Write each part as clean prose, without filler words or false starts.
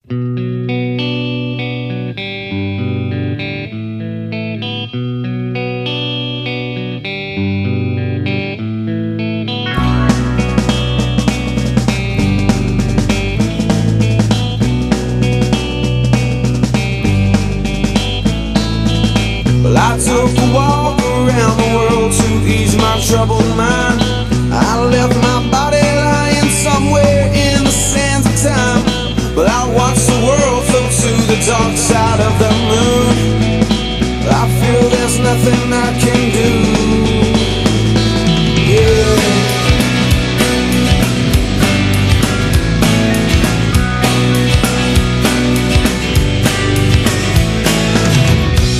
Well, I took a walk around the world to ease my troubled mind. I left my body lying somewhere in the sands of time, but I watched the world float to the dark side of the moon. I feel there's nothing I can do. Yeah.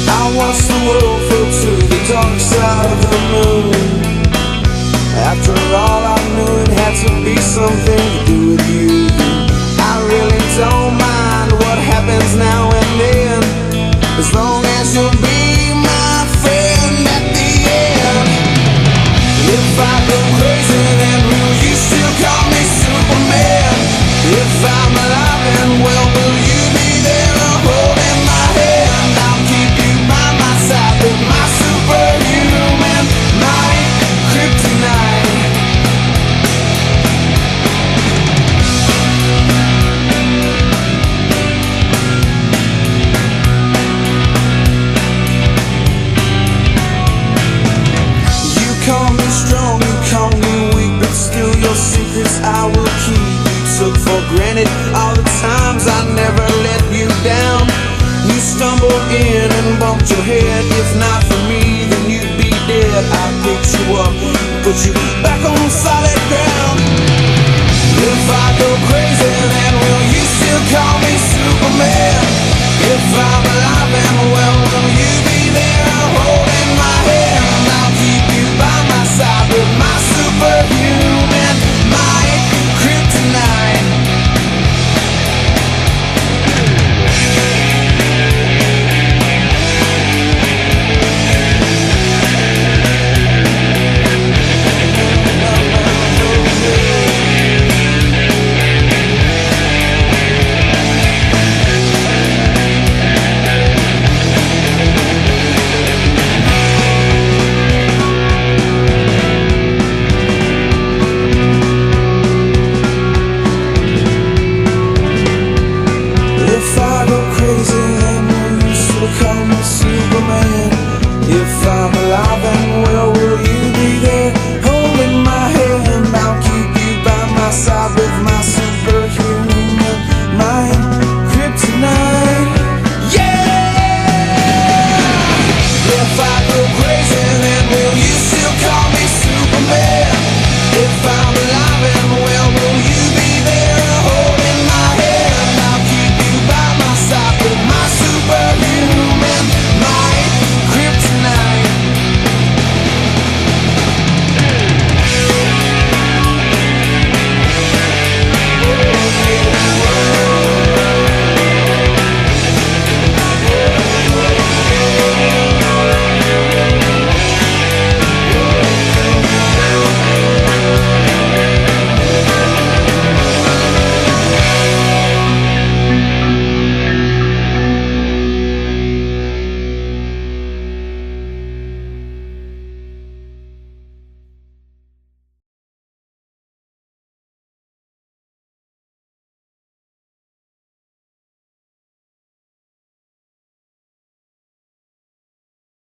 I watched the world float to the dark side of the moon. After all, I knew it had to be something to do with you. I really don't mind what happens now and then, as long as you'll be my friend at the end. If I go crazy, then will you still call me Superman? If I'm alive and well, will you be there holding my hand? I'll keep you by my side with my superhuman might, kryptonite. You call me strong, you call me weak, but still your secrets I will keep. You took for granted all the times I never let you down. You stumbled in and bumped your head. If not for me, then you'd be dead. I picked you up, put you back on solid ground. If I go crazy, then will you see